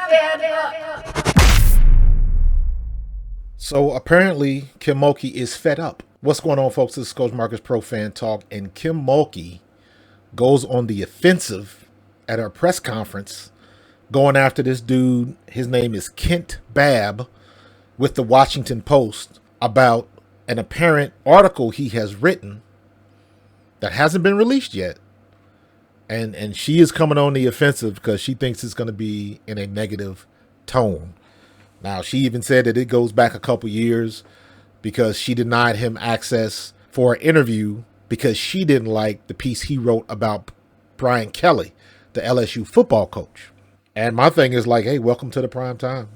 fed up. So apparently Kim Mulkey is fed up. What's going on, folks? This is Coach Marcus Pro Fan Talk, and Kim Mulkey goes on the offensive at her press conference, going after this dude. His name is Kent Babb with the Washington Post about an apparent article he has written that hasn't been released yet. And she is coming on the offensive because she thinks it's going to be in a negative tone. Now, she even said that it goes back a couple years because she denied him access for an interview because she didn't like the piece he wrote about Brian Kelly, the LSU football coach. And my thing is like, hey, welcome to the prime time.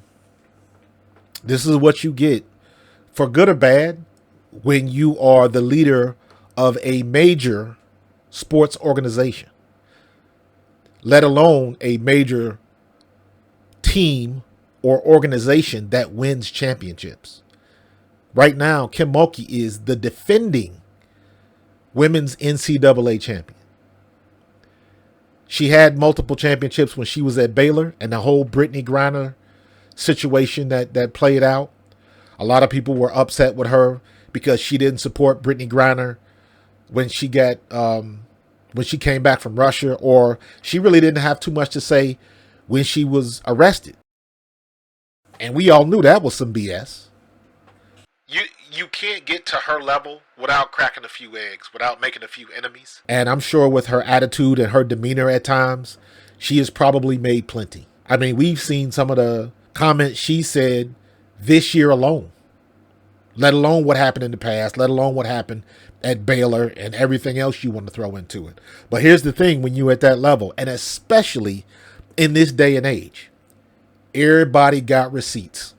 This is what you get, for good or bad, when you are the leader of a major sports organization, let alone a major team or organization that wins championships. Right now, Kim Mulkey is the defending women's NCAA champion. She had multiple championships when she was at Baylor, and the whole Brittany Griner situation that played out. A lot of people were upset with her because she didn't support Brittany Griner when she came back from Russia, or she really didn't have too much to say when she was arrested. And we all knew that was some BS. You can't get to her level without cracking a few eggs, without making a few enemies. And I'm sure with her attitude and her demeanor at times, she has probably made plenty. I mean, we've seen some of the comments she said this year alone, let alone what happened in the past, let alone what happened at Baylor and everything else you want to throw into it. But here's the thing, when you're at that level, and especially in this day and age, everybody got receipts.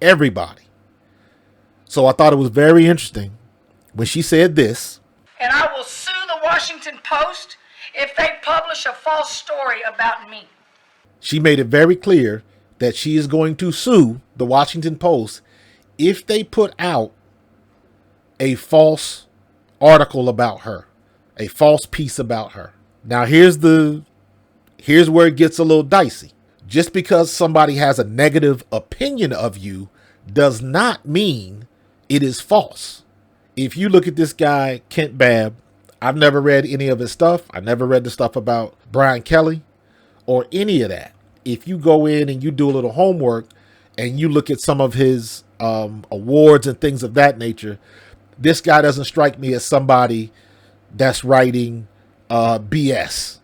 Everybody. So I thought it was very interesting when she said this. And I will sue the Washington Post if they publish a false story about me. She made it very clear that she is going to sue the Washington Post if they put out a false article about her, a false piece about her. Now here's where it gets a little dicey. Just because somebody has a negative opinion of you does not mean it is false. If you look at this guy, Kent Babb, I've never read any of his stuff. I never read the stuff about Brian Kelly or any of that. If you go in and you do a little homework and you look at some of his awards and things of that nature, this guy doesn't strike me as somebody that's writing BS,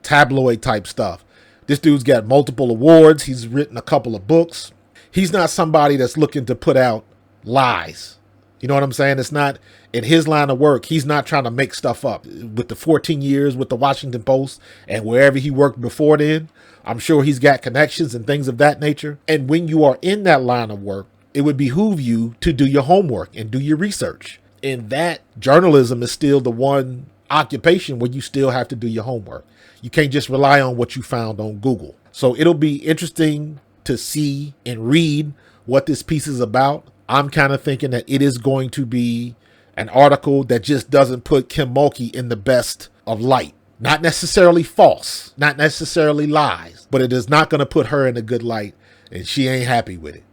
tabloid type stuff. This dude's got multiple awards. He's written a couple of books. He's not somebody that's looking to put out lies. You know what I'm saying? It's not in his line of work. He's not trying to make stuff up. With the 14 years with the Washington Post and wherever he worked before then, I'm sure he's got connections and things of that nature. And when you are in that line of work, it would behoove you to do your homework and do your research. And that journalism is still the one occupation where you still have to do your homework. You can't just rely on what you found on Google. So it'll be interesting to see and read what this piece is about. I'm kind of thinking that it is going to be an article that just doesn't put Kim Mulkey in the best of light. Not necessarily false, not necessarily lies, but it is not going to put her in a good light, and she ain't happy with it.